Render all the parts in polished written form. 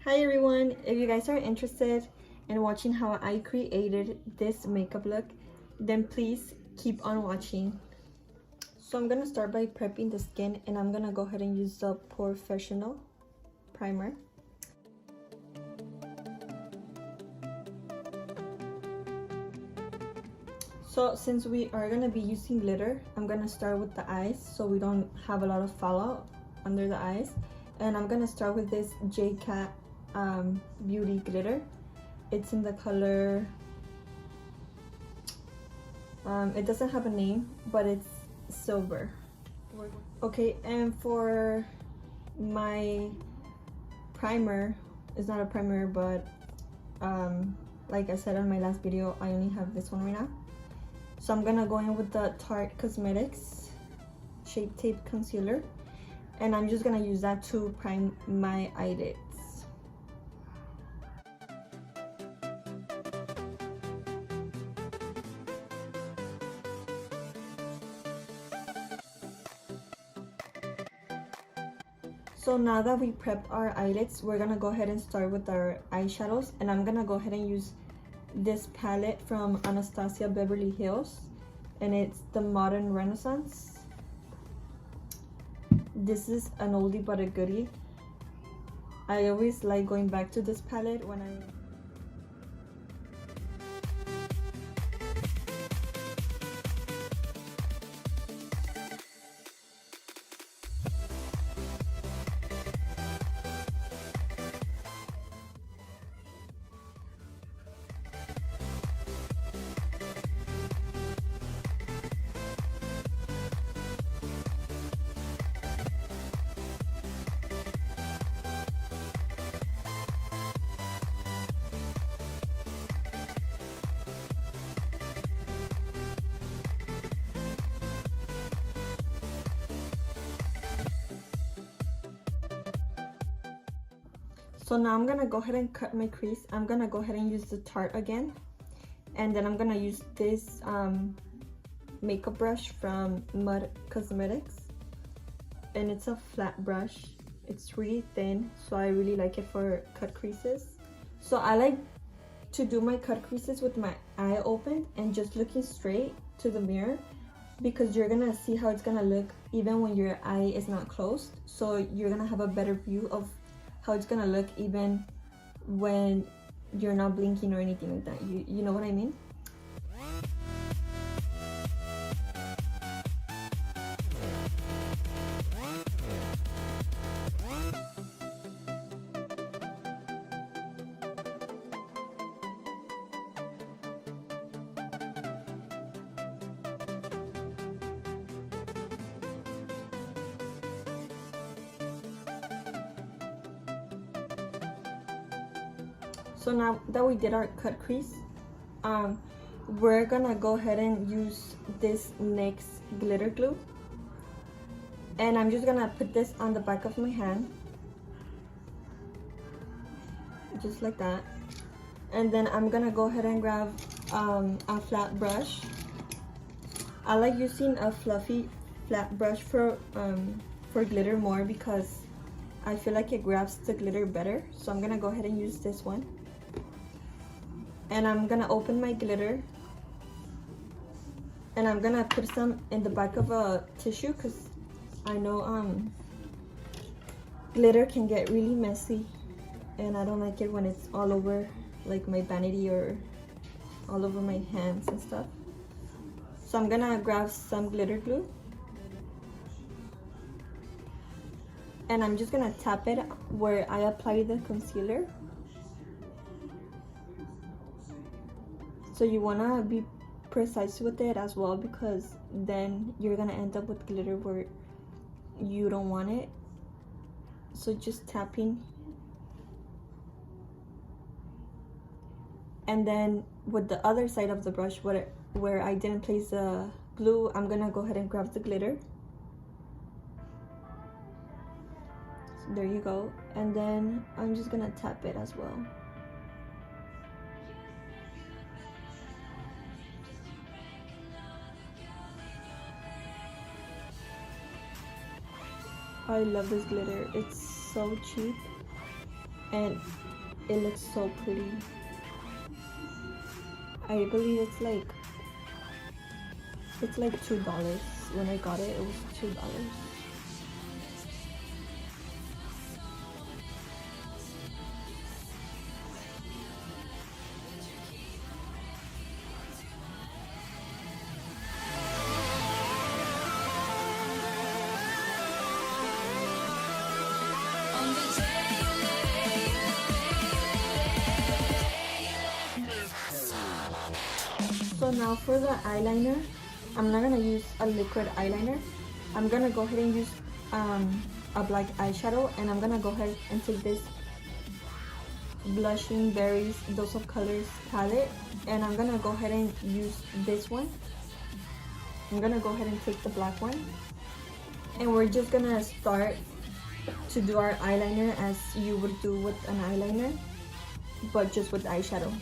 Hi everyone, if you guys are interested in watching how I created this makeup look, then please keep on watching. So I'm gonna start by prepping the skin, and I'm gonna go ahead and use the Professional primer. So since we are gonna be using glitter, I'm gonna start with the eyes so we don't have a lot of fallout under the eyes. And I'm gonna start with this JCat Beauty glitter. It's in the color, it doesn't have a name, but it's silver. Okay, and for my primer, it's not a primer, but like I said on my last video, I only have this one right now. So I'm gonna go in with the Tarte Cosmetics Shape Tape Concealer, and I'm just gonna use that to prime my eyelids. So now that we prepped our eyelids, we're gonna go ahead and start with our eyeshadows, and I'm gonna go ahead and use this palette from Anastasia Beverly Hills, and it's the Modern Renaissance. This is an oldie but a goodie. I always like going back to this palette when So now I'm gonna go ahead and cut my crease. I'm gonna go ahead and use the Tarte again, and then I'm gonna use this makeup brush from Mud Cosmetics, and it's a flat brush. It's really thin, so I really like it for cut creases. So I like to do my cut creases with my eye open and just looking straight to the mirror, because you're gonna see how it's gonna look even when your eye is not closed. So you're gonna have a better view of how it's gonna look even when you're not blinking or anything like that. You know what I mean? So now that we did our cut crease, we're gonna go ahead and use this NYX glitter glue, and I'm just gonna put this on the back of my hand, just like that. And then I'm gonna go ahead and grab a flat brush. I like using a fluffy flat brush for glitter more, because I feel like it grabs the glitter better. So I'm gonna go ahead and use this one, and I'm gonna open my glitter, and I'm gonna put some in the back of a tissue, because I know glitter can get really messy, and I don't like it when it's all over like my vanity or all over my hands and stuff. So I'm gonna grab some glitter glue, and I'm just gonna tap it where I apply the concealer. So you wanna be precise with it as well, because then you're gonna end up with glitter where you don't want it. So just tapping. And then with the other side of the brush, where I didn't place the glue, I'm gonna go ahead and grab the glitter. So there you go. And then I'm just gonna tap it as well. I love this glitter. It's so cheap. and it looks so pretty. I believe it's like $2. When I got it, it was $2. So now for the eyeliner, I'm not gonna use a liquid eyeliner. I'm gonna go ahead and use a black eyeshadow, and I'm gonna go ahead and take this Blushing Berries Dose of Colors palette, and I'm gonna go ahead and use this one. I'm gonna go ahead and take the black one, and we're just gonna start to do our eyeliner as you would do with an eyeliner, but just with eyeshadow.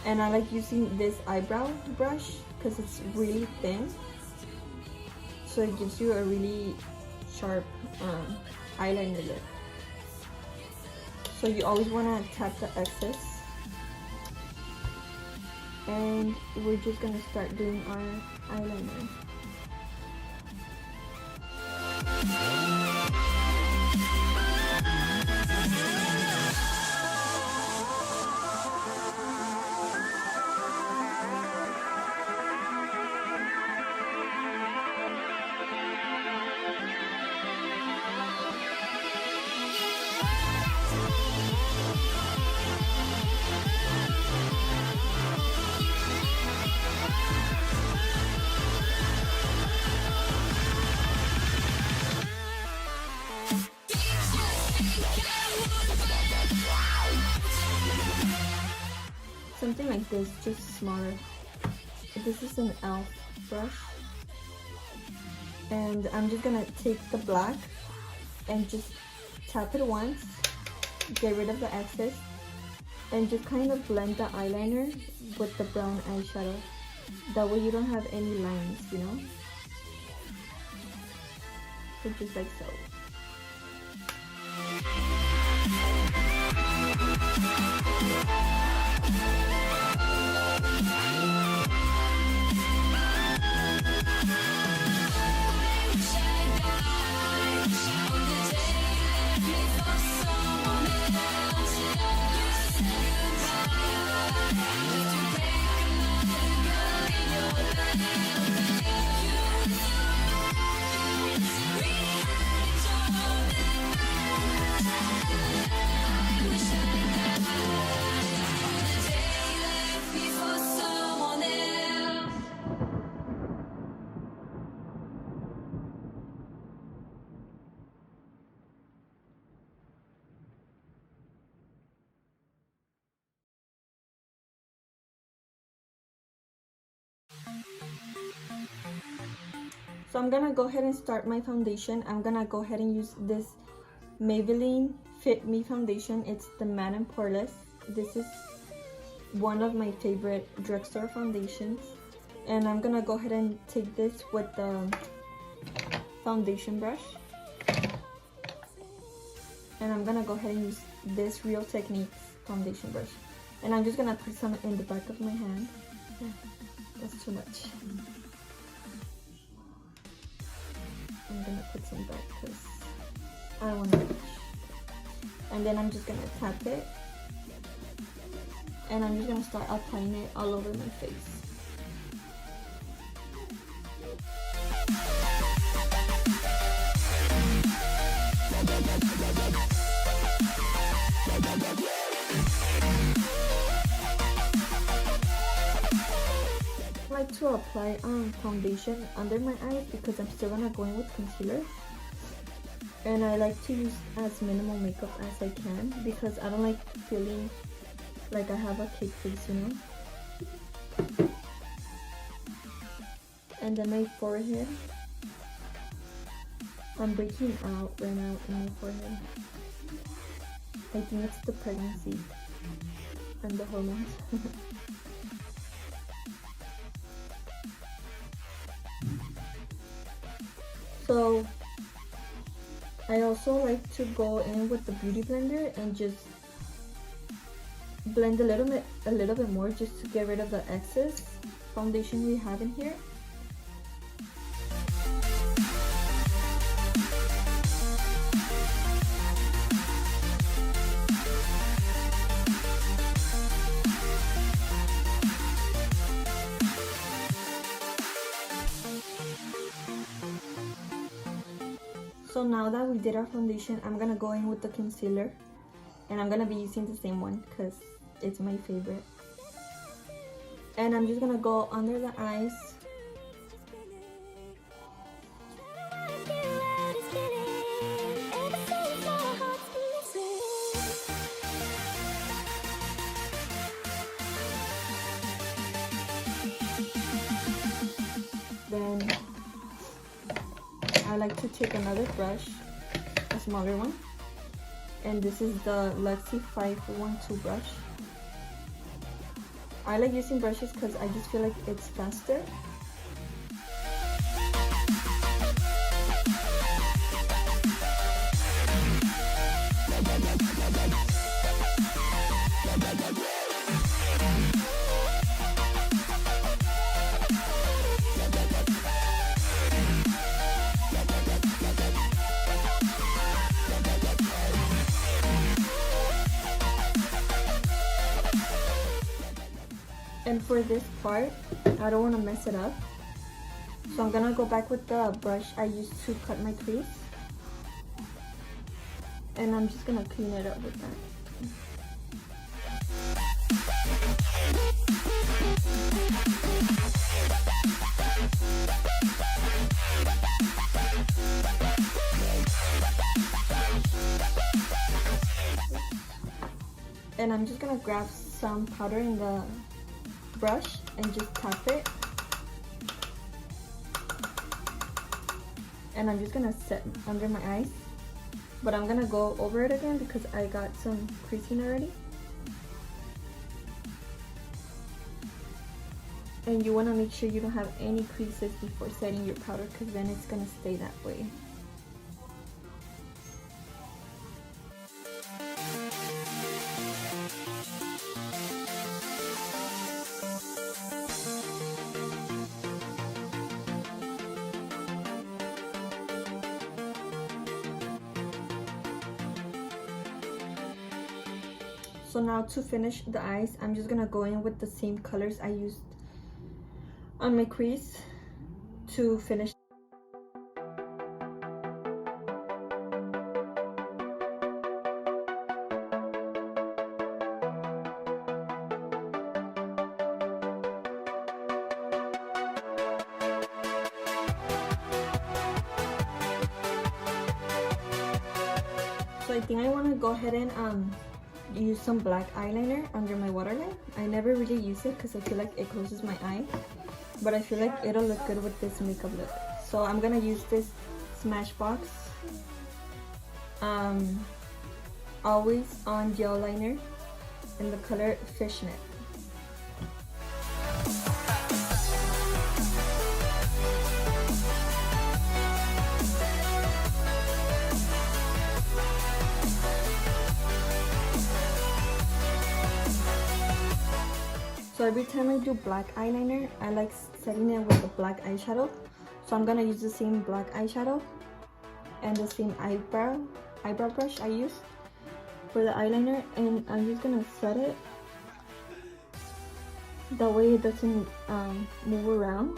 And I like using this eyebrow brush because it's really thin, so it gives you a really sharp eyeliner look. So you always want to tap the excess, and we're just gonna start doing our eyeliner. Something like this, just smaller. This is an e.l.f. brush, and I'm just gonna take the black and just tap it once, get rid of the excess, and just kind of blend the eyeliner with the brown eyeshadow. That way you don't have any lines, you know? So just like so. So I'm gonna go ahead and start my foundation. I'm gonna go ahead and use this Maybelline Fit Me foundation. It's the matte and poreless. This is one of my favorite drugstore foundations, and I'm gonna go ahead and take this with the foundation brush, and I'm gonna go ahead and use this Real Techniques foundation brush, and I'm just gonna put some in the back of my hand. That's too much. I'm gonna put some back because I don't want to touch. And then I'm just gonna tap it, and I'm just gonna start applying it all over my face. I like to apply foundation under my eyes because I'm still gonna go in with concealer, and I like to use as minimal makeup as I can because I don't like feeling like I have a cake face, you know. And then my forehead, I'm breaking out right now in my forehead. I think it's the pregnancy and the hormones. So I also like to go in with the beauty blender and just blend a little bit more, just to get rid of the excess foundation we have in here. So now that we did our foundation, I'm gonna go in with the concealer, and I'm gonna be using the same one because it's my favorite. And I'm just gonna go under the eyes. Then I like to take another brush, a smaller one, and this is the Luxie 512 brush. I like using brushes because I just feel like it's faster. And for this part, I don't want to mess it up, so I'm gonna go back with the brush I used to cut my crease, and I'm just gonna clean it up with that. And I'm just gonna grab some powder in the brush and just tap it, and I'm just gonna set under my eyes, but I'm gonna go over it again because I got some creasing already. And you want to make sure you don't have any creases before setting your powder, because then it's gonna stay that way. So now to finish the eyes, I'm just gonna go in with the same colors I used on my crease to finish. So I think I want to go ahead and use some black eyeliner under my waterline. I never really use it because I feel like it closes my eye, but I feel like it'll look good with this makeup look. So I'm gonna use this Smashbox Always On gel liner in the color Fishnet. So every time I do black eyeliner, I like setting it with the black eyeshadow. So I'm gonna use the same black eyeshadow and the same eyebrow brush I used for the eyeliner, and I'm just gonna set it that way it doesn't move around.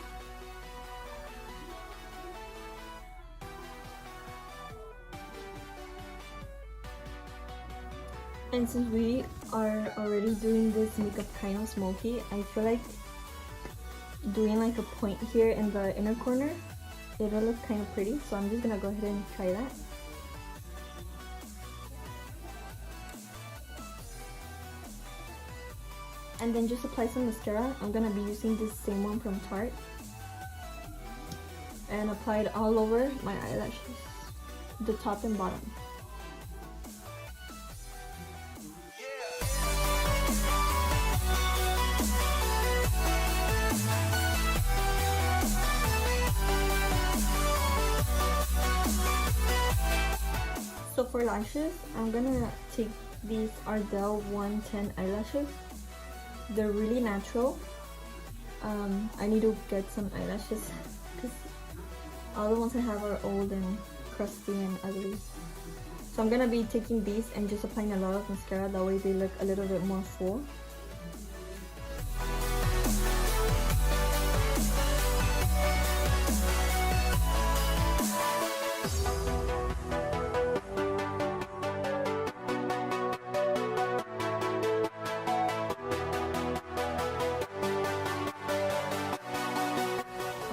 And since we are already doing this makeup kind of smoky, I feel like doing like a point here in the inner corner, it'll look kind of pretty. So I'm just gonna go ahead and try that. And then just apply some mascara. I'm gonna be using this same one from Tarte, and apply it all over my eyelashes, the top and bottom. for lashes, I'm gonna take these Ardell 110 eyelashes. They're really natural. I need to get some eyelashes because all the ones I have are old and crusty and ugly. So I'm gonna be taking these and just applying a lot of mascara, that way they look a little bit more full.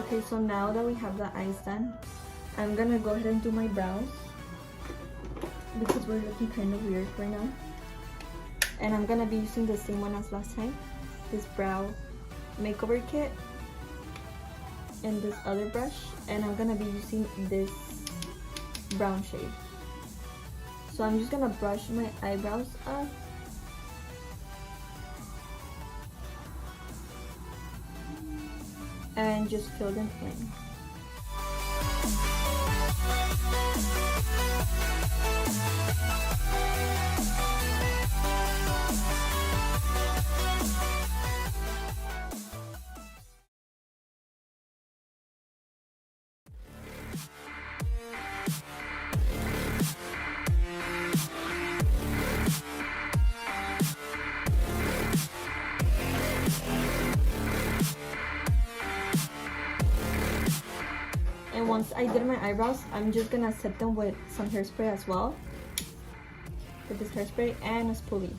Okay, so now that we have the eyes done, I'm gonna go ahead and do my brows because we're looking kind of weird right now. And I'm gonna be using the same one as last time, this brow makeover kit and this other brush, and I'm gonna be using this brown shade. So I'm just gonna brush my eyebrows up. And just fill them in. And once I did my eyebrows, I'm just gonna set them with some hairspray as well. With this hairspray and a spoolie.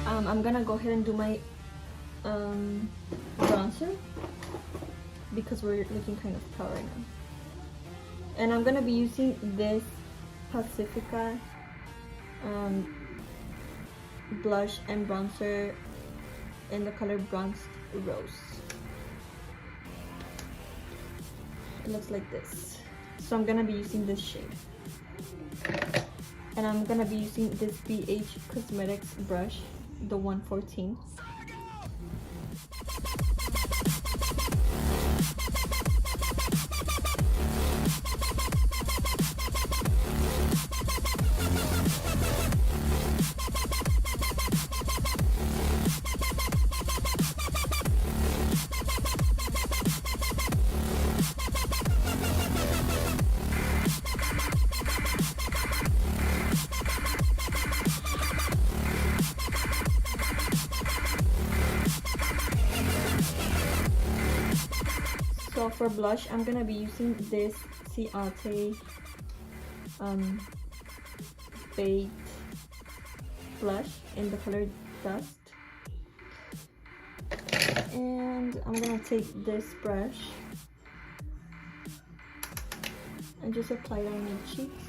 I'm gonna go ahead and do my bronzer because we're looking kind of pale right now. And I'm gonna be using this Pacifica blush and bronzer in the color Bronzed Rose. It looks like this. So I'm gonna be using this shade. And I'm gonna be using this BH Cosmetics brush, the 114. So for blush, I'm gonna be using this Ciate Baked blush in the color Dust. And I'm gonna take this brush and just apply it on my cheeks.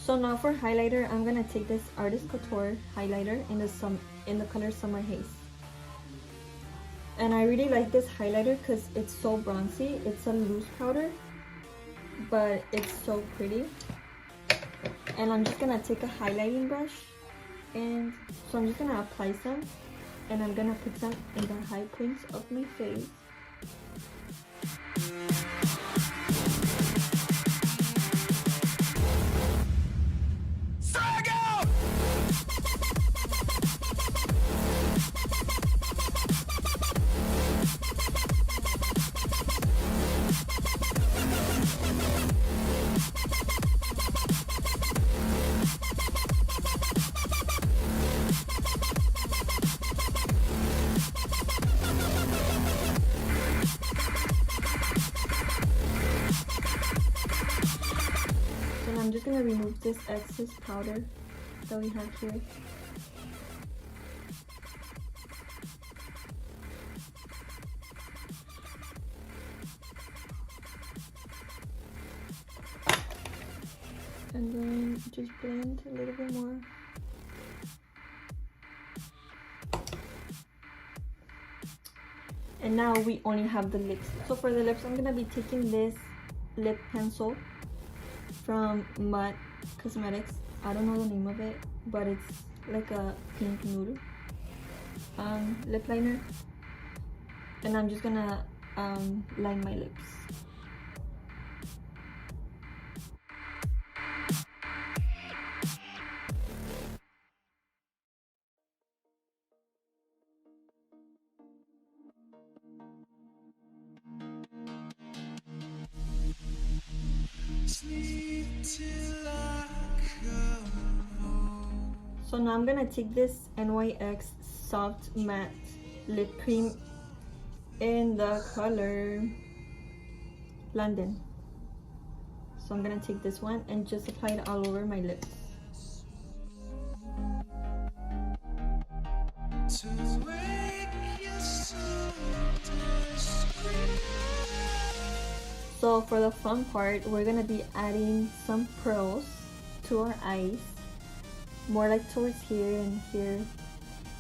So now for highlighter, I'm gonna take this Artist Couture highlighter in the color Summer Haze. And I really like this highlighter because it's so bronzy. It's a loose powder, but it's so pretty. And I'm just gonna take a highlighting brush, and so I'm just gonna apply some, and I'm gonna put some in the high points of my face. I'm just gonna remove this excess powder that we have here. And then just blend a little bit more. And now we only have the lips. So for the lips, I'm gonna be taking this lip pencil from Mud Cosmetics. I don't know the name of it, but it's like a pink nude lip liner. And I'm just gonna line my lips. So now I'm gonna take this NYX Soft Matte Lip Cream in the color London. So I'm gonna take this one and just apply it all over my lips. So for the fun part, we're gonna be adding some pearls to our eyes, more like towards here and here.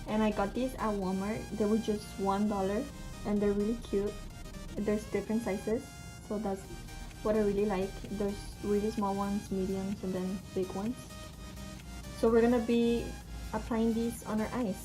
And I got these at Walmart. They were just $1 and they're really cute. There's different sizes, so that's what I really like. There's really small ones, mediums, and then big ones. So we're gonna be applying these on our eyes.